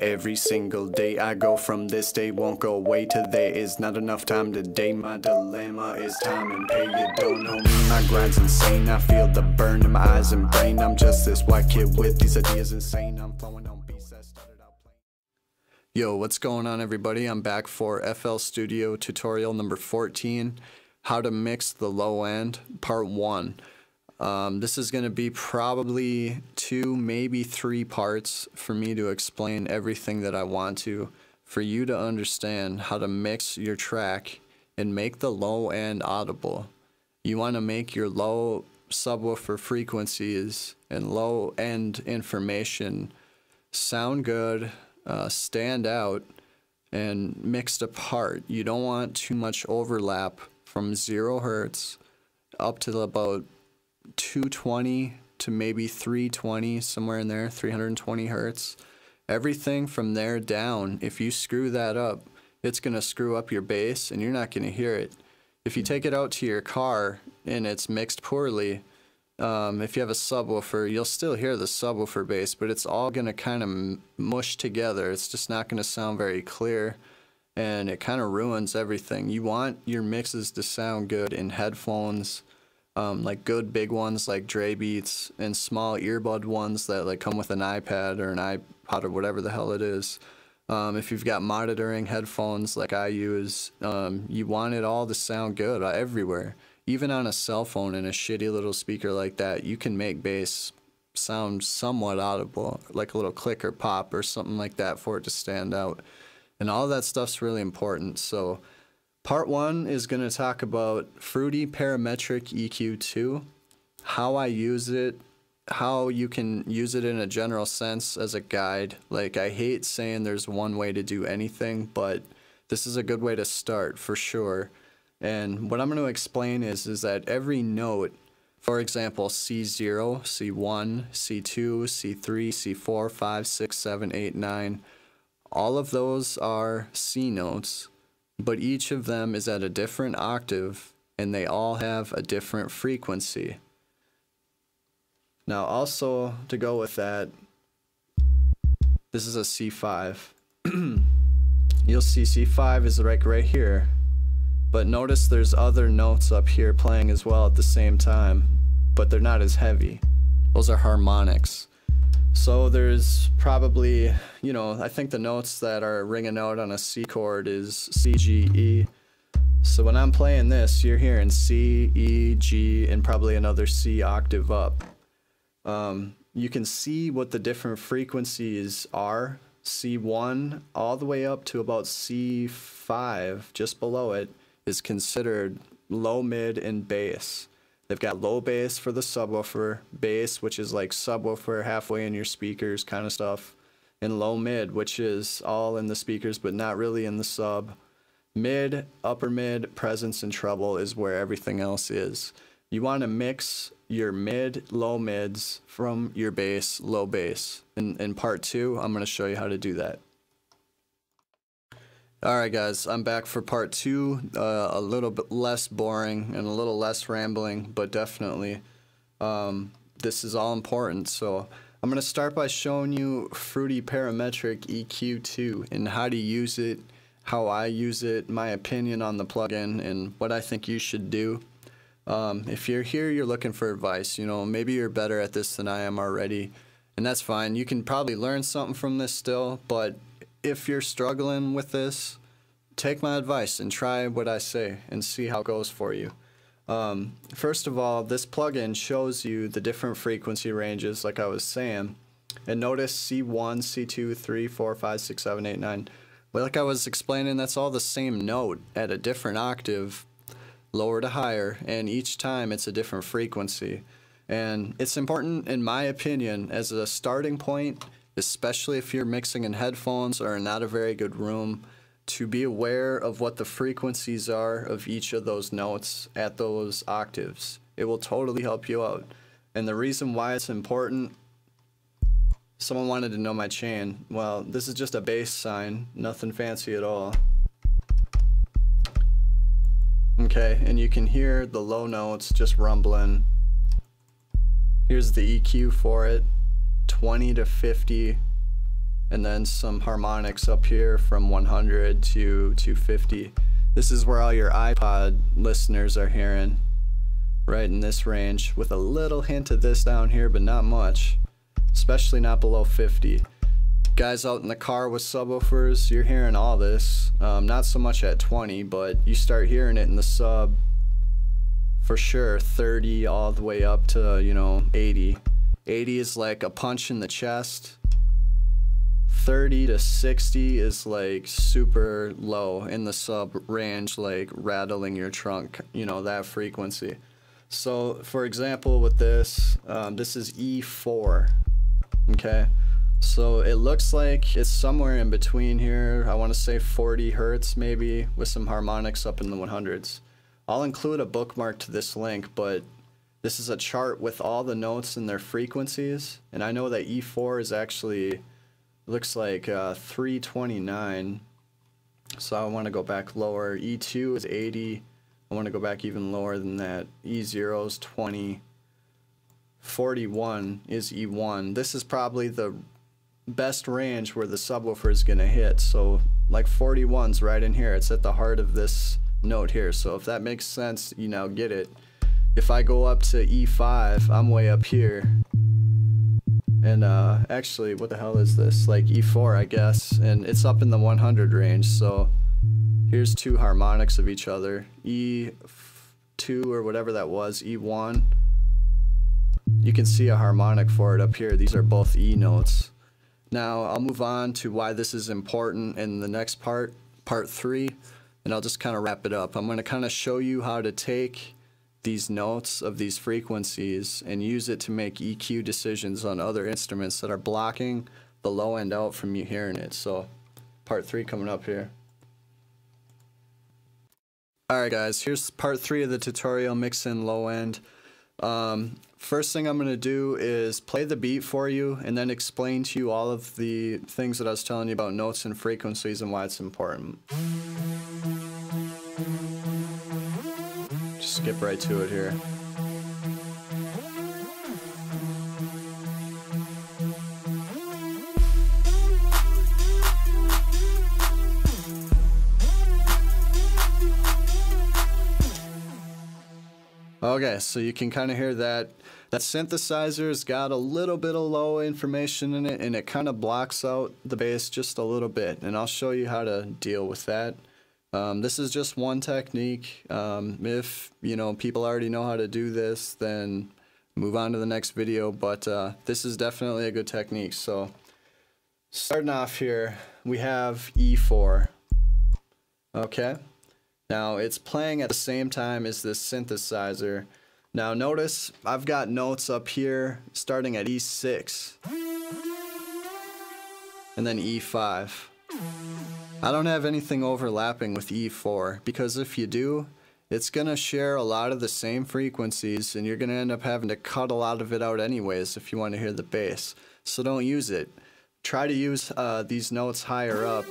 Every single day I go from this day won't go away to there is not enough time today. My dilemma is time and pay. You don't know me, my grind's insane. I feel the burn in my eyes and brain. I'm just this white kid with these ideas insane. I'm flowing on beats that started out plain. Yo, what's going on everybody? I'm back for FL Studio tutorial number 14. How to mix the low end, part 1. This is going to be probably 2, maybe 3 parts for me to explain everything that I want to, for you to understand how to mix your track and make the low end audible. You want to make your low subwoofer frequencies and low end information sound good, stand out, and mixed apart. You don't want too much overlap from 0 hertz up to about 220 to maybe 320, somewhere in there, 320 hertz. Everything from there down, if you screw that up, it's going to screw up your bass and you're not going to hear it. If you take it out to your car and it's mixed poorly, if you have a subwoofer, you'll still hear the subwoofer bass, but it's all going to kind of mush together. It's just not going to sound very clear, and it kind of ruins everything. You want your mixes to sound good in headphones, like good big ones like Dre Beats, and small earbud ones that like come with an iPad or an iPod or whatever the hell it is. If you've got monitoring headphones like I use, you want it all to sound good everywhere. Even on a cell phone and a shitty little speaker like that, you can make bass sound somewhat audible, like a little click or pop or something like that for it to stand out. And all that stuff's really important. So part 1 is going to talk about Fruity Parametric EQ2, how I use it, how you can use it in a general sense as a guide. Like, I hate saying there's one way to do anything, but this is a good way to start for sure. And what I'm going to explain is that every note, for example, C0, C1, C2, C3, C4, 5, 6, 7, 8, 9, all of those are C notes, but each of them is at a different octave and they all have a different frequency. Now also, to go with that, this is a C5. You'll see C5 is like right here, but notice there's other notes up here playing as well at the same time, but they're not as heavy. Those are harmonics. So there's probably, you know, I think the notes that are ringing out on a C chord is C, G, E. So when I'm playing this, you're hearing C, E, G, and probably another C octave up. You can see what the different frequencies are. C1 all the way up to about C5, just below it, is considered low, mid, and bass. They've got low bass for the subwoofer, bass, which is like subwoofer halfway in your speakers kind of stuff, and low mid, which is all in the speakers but not really in the sub. Mid, upper mid, presence, and treble is where everything else is. You want to mix your mid, low mids from your bass, low bass. In part 2, I'm going to show you how to do that. Alright guys, I'm back for part 2, a little bit less boring and a little less rambling, but definitely this is all important. So I'm going to start by showing you Fruity Parametric EQ2 and how to use it, how I use it, my opinion on the plugin, and what I think you should do. If you're here, you're looking for advice, you know, maybe you're better at this than I am already, and that's fine. You can probably learn something from this still, but if you're struggling with this, take my advice and try what I say and see how it goes for you. First of all, this plugin shows you the different frequency ranges like I was saying. And notice C1, C2, 3, 4, 5, 6, 7, 8, 9. Well, like I was explaining, that's all the same note at a different octave, lower to higher, and each time it's a different frequency. And it's important, in my opinion, as a starting point, especially if you're mixing in headphones or not a very good room, to be aware of what the frequencies are of each of those notes at those octaves. It will totally help you out. And the reason why it's important, someone wanted to know my chain. Well, this is just a bass sign, nothing fancy at all. Okay, and you can hear the low notes just rumbling. Here's the EQ for it, 20 to 50 and then some harmonics up here from 100 to 250. This is where all your iPod listeners are hearing, right in this range, with a little hint of this down here, but not much, especially not below 50. Guys out in the car with subwoofers, you're hearing all this, not so much at 20, but you start hearing it in the sub for sure, 30 all the way up to, you know, 80. 80 is like a punch in the chest. 30 to 60 is like super low in the sub range, like rattling your trunk, you know, that frequency. So for example with this, this is E4, okay? So it looks like it's somewhere in between here. I want to say 40 hertz maybe, with some harmonics up in the 100s. I'll include a bookmark to this link, but this is a chart with all the notes and their frequencies, and I know that E4 is actually, looks like 329, so I want to go back lower. E2 is 80, I want to go back even lower than that. E0 is 20, 41 is E1. This is probably the best range where the subwoofer is going to hit, so like 41's right in here, it's at the heart of this note here, so if that makes sense, you now get it. If I go up to E5, I'm way up here. And actually, what the hell is this? Like E4, I guess, and it's up in the 100 range, so here's two harmonics of each other. E2 or whatever that was, E1. You can see a harmonic for it up here. These are both E notes. Now, I'll move on to why this is important in the next part, part 3, and I'll just kind of wrap it up. I'm going to kind of show you how to take these notes of these frequencies and use it to make EQ decisions on other instruments that are blocking the low end out from you hearing it. So part 3 coming up here. Alright guys, here's part 3 of the tutorial, mix in low end. First thing I'm going to do is play the beat for you and then explain to you all of the things that I was telling you about notes and frequencies and why it's important. Skip right to it here. Okay, so you can kind of hear that synthesizer's got a little bit of low information in it, and it kind of blocks out the bass just a little bit, and I'll show you how to deal with that. This is just one technique. If, you know, people already know how to do this, then move on to the next video, but this is definitely a good technique. So starting off here, we have E4. Okay, now it's playing at the same time as this synthesizer. Now notice I've got notes up here starting at E6 and then E5. I don't have anything overlapping with E4, because if you do, it's going to share a lot of the same frequencies, and you're going to end up having to cut a lot of it out anyways if you want to hear the bass. So don't use it. Try to use these notes higher up,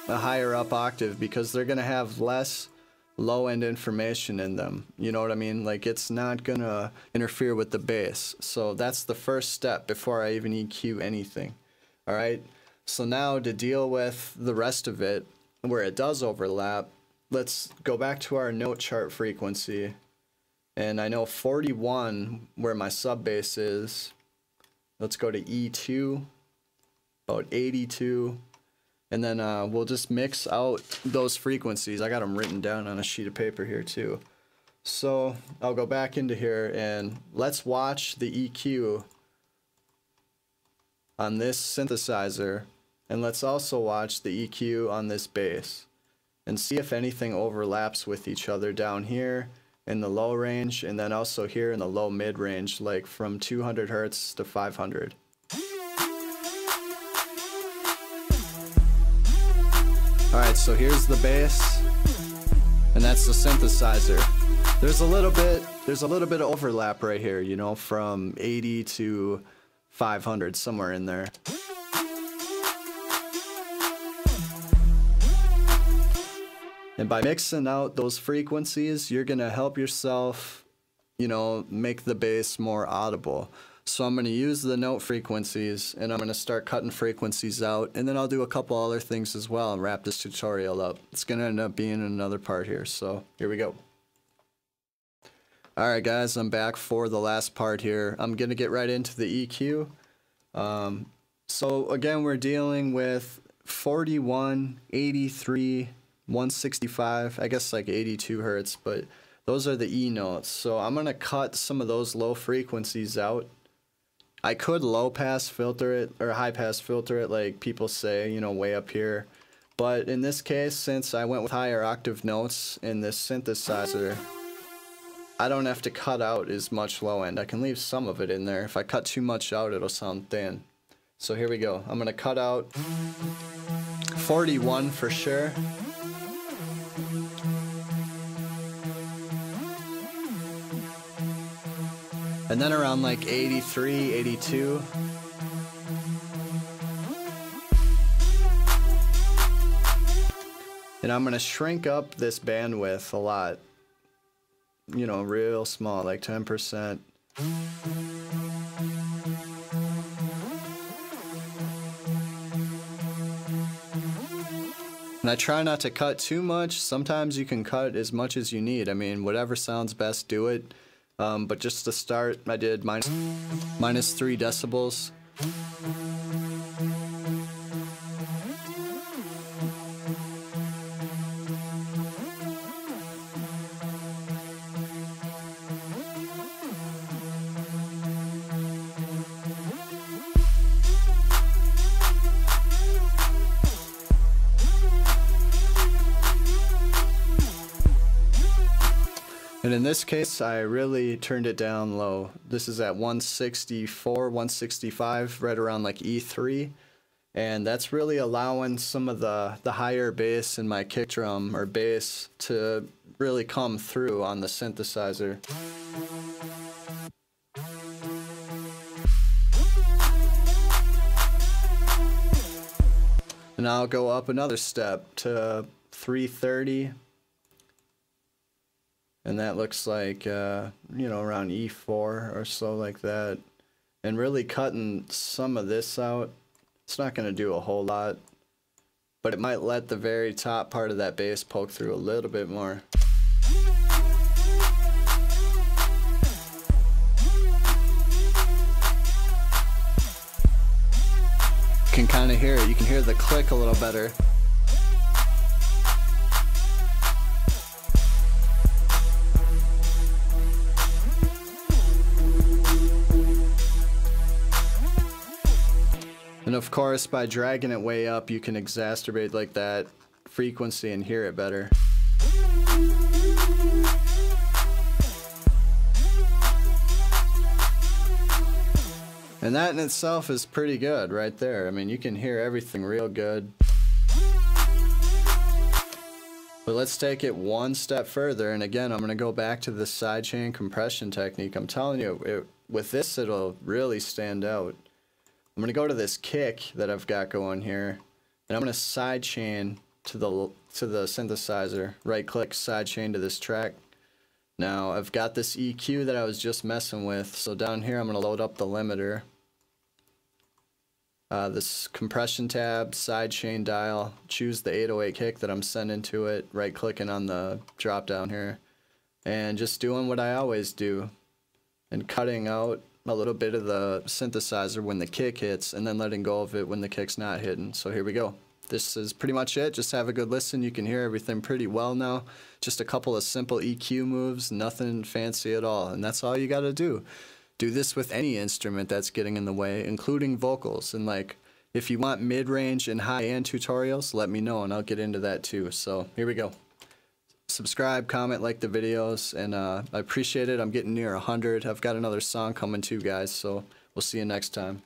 a higher up octave, because they're going to have less low-end information in them. You know what I mean? Like, it's not going to interfere with the bass. So that's the first step before I even EQ anything. All right? So now to deal with the rest of it, where it does overlap, let's go back to our note chart frequency. And I know 41, where my sub bass is. Let's go to E2, about 82. And then we'll just mix out those frequencies. I got them written down on a sheet of paper here too. So I'll go back into here and let's watch the EQ on this synthesizer. And let's also watch the EQ on this bass and see if anything overlaps with each other down here in the low range, and then also here in the low mid range, like from 200 hertz to 500. Alright, so here's the bass, and that's the synthesizer. There's a little bit of overlap right here, you know, from 80 to 500, somewhere in there. And by mixing out those frequencies, you're going to help yourself, you know, make the bass more audible. So I'm going to use the note frequencies, and I'm going to start cutting frequencies out, and then I'll do a couple other things as well and wrap this tutorial up. It's going to end up being another part here, so here we go. Alright guys, I'm back for the last part here. I'm going to get right into the EQ. So again, we're dealing with 41, 83, 165, I guess like 82 hertz, but those are the E notes. So I'm going to cut some of those low frequencies out. I could low pass filter it or high pass filter it like people say, you know, way up here. But in this case, since I went with higher octave notes in this synthesizer, I don't have to cut out as much low end. I can leave some of it in there. If I cut too much out, it'll sound thin. So here we go. I'm going to cut out 41 for sure. And then around like 83, 82. And I'm going to shrink up this bandwidth a lot. You know, real small, like 10%. And I try not to cut too much. Sometimes you can cut as much as you need. I mean, whatever sounds best, do it. But just to start, I did minus 3 decibels. And in this case, I really turned it down low. This is at 164, 165, right around like E3. And that's really allowing some of the higher bass in my kick drum or bass to really come through on the synthesizer. And I'll go up another step to 330. And that looks like, you know, around E4 or so like that. And really cutting some of this out, it's not going to do a whole lot. But it might let the very top part of that bass poke through a little bit more. You can kind of hear it. You can hear the click a little better. And of course, by dragging it way up, you can exacerbate like that frequency and hear it better. And that in itself is pretty good right there. I mean, you can hear everything real good. But let's take it one step further, and again, I'm going to go back to the sidechain compression technique. I'm telling you, with this, it'll really stand out. I'm going to go to this kick that I've got going here, and I'm going to sidechain to the synthesizer. Right click, sidechain to this track. Now I've got this EQ that I was just messing with, so down here I'm going to load up the limiter. This compression tab, sidechain dial, choose the 808 kick that I'm sending to it, right clicking on the drop down here, and just doing what I always do, and cutting out a little bit of the synthesizer when the kick hits, and then letting go of it when the kick's not hitting. So here we go. This is pretty much it. Just have a good listen. You can hear everything pretty well now. Just a couple of simple EQ moves, nothing fancy at all, and that's all you got to do. Do this with any instrument that's getting in the way, including vocals. And like, if you want mid-range and high-end tutorials, let me know and I'll get into that too. So here we go. Subscribe, comment, like the videos, and I appreciate it. I'm getting near 100. I've got another song coming too, guys, so we'll see you next time.